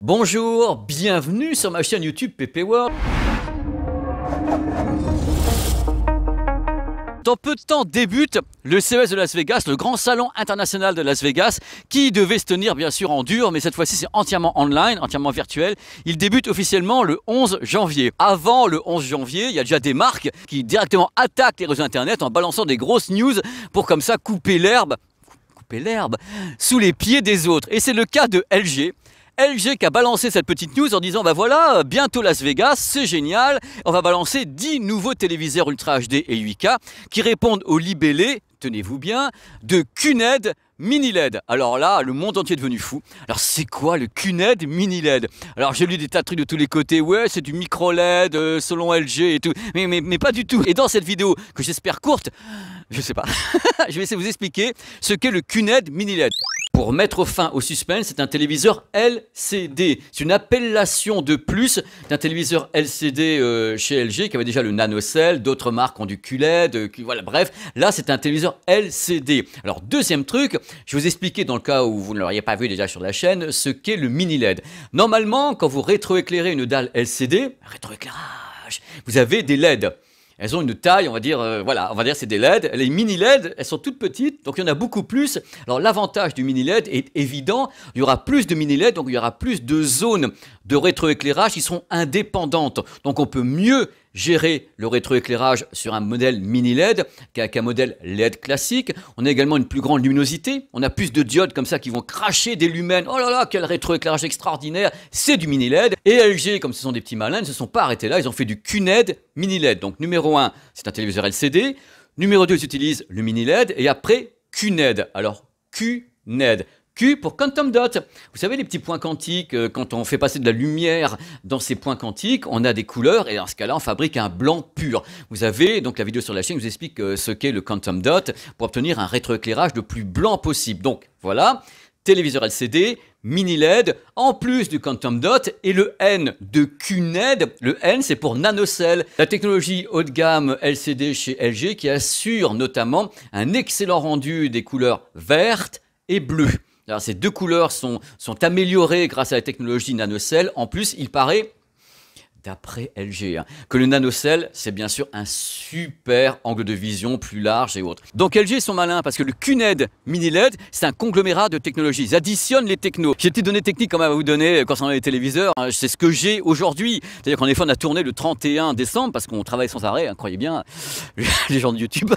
Bonjour, bienvenue sur ma chaîne YouTube PP World. Dans peu de temps débute le CES de Las Vegas, le grand salon international de Las Vegas, qui devait se tenir bien sûr en dur, mais cette fois-ci c'est entièrement online, entièrement virtuel. Il débute officiellement le 11 janvier. Avant le 11 janvier, il y a déjà des marques qui directement attaquent les réseaux internet en balançant des grosses news pour comme ça couper l'herbe sous les pieds des autres. Et c'est le cas de LG. LG qui a balancé cette petite news en disant bah voilà, bientôt Las Vegas, c'est génial, on va balancer 10 nouveaux téléviseurs Ultra HD et 8K qui répondent au libellé, tenez-vous bien, de QNED Mini LED. Alors là, le monde entier est devenu fou. Alors c'est quoi le QNED Mini LED? Alors j'ai lu des tas de trucs de tous les côtés, ouais c'est du micro LED selon LG et tout, mais pas du tout. Et dans cette vidéo, que j'espère courte, je sais pas, je vais essayer de vous expliquer ce qu'est le QNED Mini LED. Pour mettre fin au suspense, c'est un téléviseur LCD. C'est une appellation de plus d'un téléviseur LCD chez LG qui avait déjà le NanoCell, d'autres marques ont du QLED, voilà, bref. Là, c'est un téléviseur LCD. Alors, deuxième truc, je vais vous expliquer dans le cas où vous ne l'auriez pas vu déjà sur la chaîne, ce qu'est le mini LED. Normalement, quand vous rétroéclairez une dalle LCD, rétroéclairage, vous avez des LED. Elles ont une taille, on va dire, voilà, on va dire c'est des LED. Les mini LED, elles sont toutes petites, donc il y en a beaucoup plus. Alors l'avantage du mini LED est évident, il y aura plus de mini LED, donc il y aura plus de zones de rétroéclairage qui seront indépendantes. Donc on peut mieux gérer le rétroéclairage sur un modèle mini LED qu'avec un modèle LED classique. On a également une plus grande luminosité. On a plus de diodes comme ça qui vont cracher des lumens. Oh là là, quel rétroéclairage extraordinaire. C'est du mini LED. Et LG, comme ce sont des petits malins, ne se sont pas arrêtés là. Ils ont fait du QNED mini LED. Donc numéro 1, c'est un téléviseur LCD. Numéro 2, ils utilisent le mini LED. Et après, QNED. Alors, QNED. Q pour Quantum Dot. Vous savez les petits points quantiques, quand on fait passer de la lumière dans ces points quantiques, on a des couleurs et dans ce cas-là, on fabrique un blanc pur. Vous avez donc la vidéo sur la chaîne, je vous explique ce qu'est le Quantum Dot pour obtenir un rétroéclairage le plus blanc possible. Donc voilà, téléviseur LCD, mini LED, en plus du Quantum Dot et le N de QNED. Le N, c'est pour NanoCell, la technologie haut de gamme LCD chez LG qui assure notamment un excellent rendu des couleurs vertes et bleues. Alors, ces deux couleurs sont améliorées grâce à la technologie NanoCell. En plus, il paraît, d'après LG, que le NanoCell, c'est bien sûr un super angle de vision plus large et autres. Donc LG sont malins parce que le QNED Mini LED, c'est un conglomérat de technologies. Ils additionnent les technos. J'ai des données techniques quand même à vous donner concernant les téléviseurs. C'est ce que j'ai aujourd'hui. C'est-à-dire qu'en effet, on a tourné le 31 décembre parce qu'on travaille sans arrêt, croyez bien, les gens de YouTube.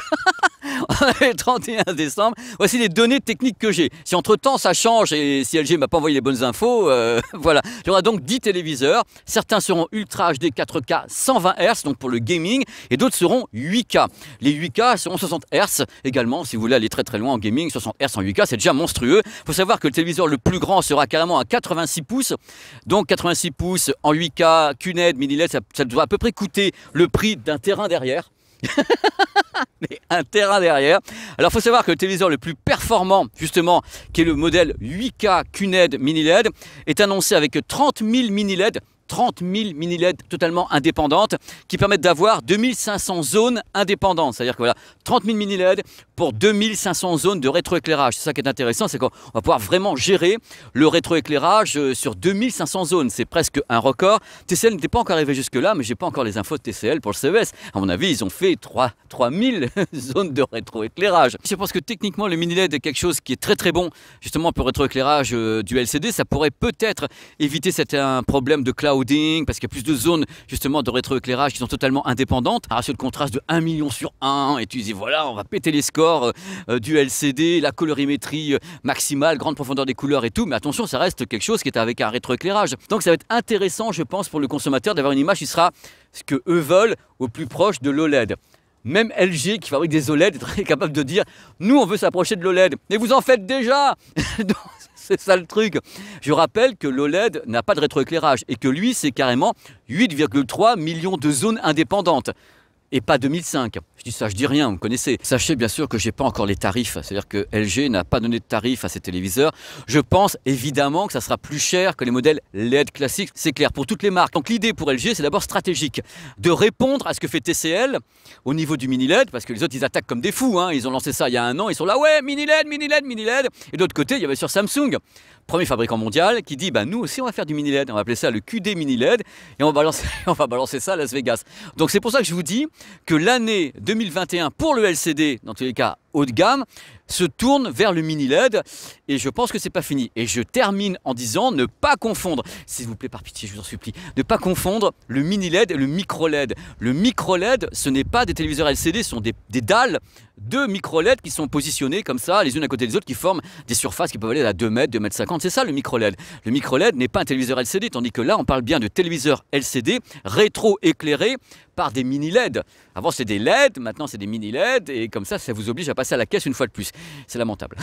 Le 31 décembre, voici les données techniques que j'ai. Si entre-temps ça change et si LG ne m'a pas envoyé les bonnes infos, voilà. Il y aura donc 10 téléviseurs. Certains seront Ultra HD 4K 120 Hz, donc pour le gaming, et d'autres seront 8K. Les 8K seront 60 Hz également, si vous voulez aller très très loin en gaming. 60 Hz en 8K, c'est déjà monstrueux. Il faut savoir que le téléviseur le plus grand sera carrément à 86 pouces. Donc 86 pouces en 8K, QNED, mini LED, ça doit à peu près coûter le prix d'un terrain derrière. Mais un terrain derrière. Alors il faut savoir que le téléviseur le plus performant justement, qui est le modèle 8K QNED Mini LED, est annoncé avec 30 000 mini LED. 30 000 mini LED totalement indépendantes qui permettent d'avoir 2500 zones indépendantes. C'est-à-dire que voilà, 30 000 mini LED pour 2500 zones de rétroéclairage. C'est ça qui est intéressant, c'est qu'on va pouvoir vraiment gérer le rétroéclairage sur 2500 zones. C'est presque un record. TCL n'était pas encore arrivé jusque-là, mais j'ai pas encore les infos de TCL pour le CES. À mon avis, ils ont fait 3000 zones de rétroéclairage. Je pense que techniquement, le mini LED est quelque chose qui est très très bon justement pour le rétroéclairage du LCD. Ça pourrait peut-être éviter certains problèmes de cloud parce qu'il y a plus de zones justement de rétroéclairage qui sont totalement indépendantes. Un ratio de contraste de 1 million sur 1 et tu dis voilà, on va péter les scores du LCD, la colorimétrie maximale, grande profondeur des couleurs et tout, mais attention, ça reste quelque chose qui est avec un rétroéclairage. Donc ça va être intéressant, je pense, pour le consommateur d'avoir une image qui sera ce que eux veulent au plus proche de l'OLED. Même LG qui fabrique des OLED est très capable de dire nous on veut s'approcher de l'OLED, mais vous en faites déjà. C'est ça le truc. Je rappelle que l'OLED n'a pas de rétroéclairage et que lui, c'est carrément 8,3 millions de zones indépendantes. Et pas 2005. Je dis ça, je dis rien, vous connaissez. Sachez bien sûr que je n'ai pas encore les tarifs. C'est-à-dire que LG n'a pas donné de tarifs à ses téléviseurs. Je pense évidemment que ça sera plus cher que les modèles LED classiques. C'est clair pour toutes les marques. Donc l'idée pour LG, c'est d'abord stratégique. De répondre à ce que fait TCL au niveau du mini LED. Parce que les autres, ils attaquent comme des fous. Ils ont lancé ça il y a un an. Ils sont là, ouais, mini LED, mini LED, mini LED. Et d'autre côté, il y avait sur Samsung. premier fabricant mondial, qui dit bah, nous aussi on va faire du mini LED, on va appeler ça le QD mini LED et on va balancer ça à Las Vegas. Donc c'est pour ça que je vous dis que l'année 2021 pour le LCD, dans tous les cas haut de gamme, se tourne vers le mini LED et je pense que c'est pas fini. Et je termine en disant ne pas confondre, s'il vous plaît par pitié je vous en supplie, ne pas confondre le mini LED et le micro LED. Le micro LED ce n'est pas des téléviseurs LCD, ce sont des dalles de micro LED qui sont positionnées comme ça les unes à côté des autres qui forment des surfaces qui peuvent aller à 2 mètres, 2 mètres 50, c'est ça le micro LED. Le micro LED n'est pas un téléviseur LCD tandis que là on parle bien de téléviseurs LCD rétro-éclairés par des mini LED. Avant c'était des LED, maintenant c'est des mini LED et comme ça vous oblige à passer à la caisse une fois de plus. C'est lamentable.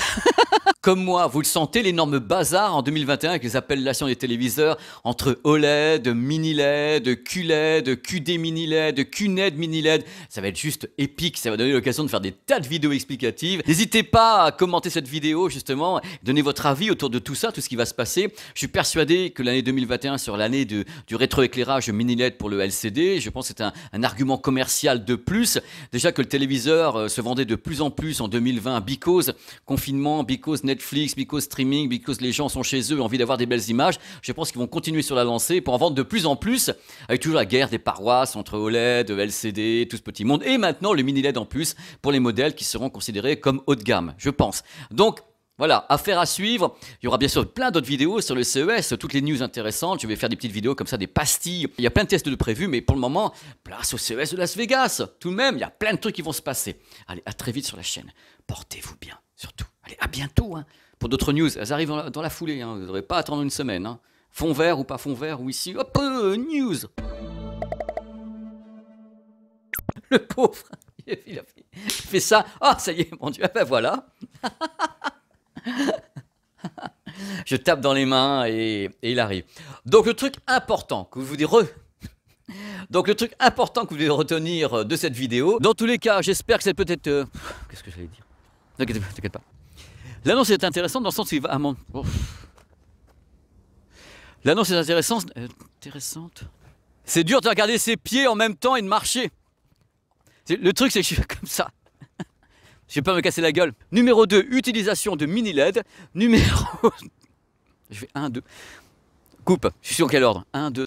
Comme moi, vous le sentez, l'énorme bazar en 2021 avec les appellations des téléviseurs entre OLED, mini LED, QLED, QD mini LED, QNED mini LED. Ça va être juste épique, ça va donner l'occasion de faire des tas de vidéos explicatives. N'hésitez pas à commenter cette vidéo justement, donner votre avis autour de tout ça, tout ce qui va se passer. Je suis persuadé que l'année 2021 sera l'année du rétroéclairage mini LED pour le LCD. Je pense que c'est un argument commercial de plus. Déjà que le téléviseur se vendait de plus en plus en 2020 because confinement, because Netflix, because streaming, because les gens sont chez eux, ont envie d'avoir des belles images. Je pense qu'ils vont continuer sur la lancée pour en vendre de plus en plus, avec toujours la guerre des paroisses entre OLED, LCD, tout ce petit monde. Et maintenant le mini LED en plus pour les modèles qui seront considérés comme haut de gamme, je pense. Donc voilà, affaire à suivre. Il y aura bien sûr plein d'autres vidéos sur le CES, toutes les news intéressantes. Je vais faire des petites vidéos comme ça, des pastilles. Il y a plein de tests de prévus, mais pour le moment, place au CES de Las Vegas. Tout de même, il y a plein de trucs qui vont se passer. Allez, à très vite sur la chaîne. Portez-vous bien, surtout. Allez, à bientôt. Hein. Pour d'autres news, elles arrivent dans la foulée. Hein. Vous n'aurez pas à attendre une semaine. Hein. Fond vert ou pas fond vert, ou ici. Hop, news. Le pauvre, il a fait ça. Ah, oh, ça y est, mon Dieu, ben voilà. Je tape dans les mains et il arrive. Donc le truc important que vous devez retenir de cette vidéo, dans tous les cas, j'espère que c'est peut-être... Qu'est-ce que j'allais dire? T'inquiète pas. L'annonce est intéressante dans le sens où il va... L'annonce est intéressante. C'est dur de regarder ses pieds en même temps et de marcher. Le truc, c'est que je suis comme ça. Je vais pas me casser la gueule. Numéro 2, utilisation de mini LED. Numéro... Je fais 1, 2. Coupe. Je suis sur quel ordre? 1, 2...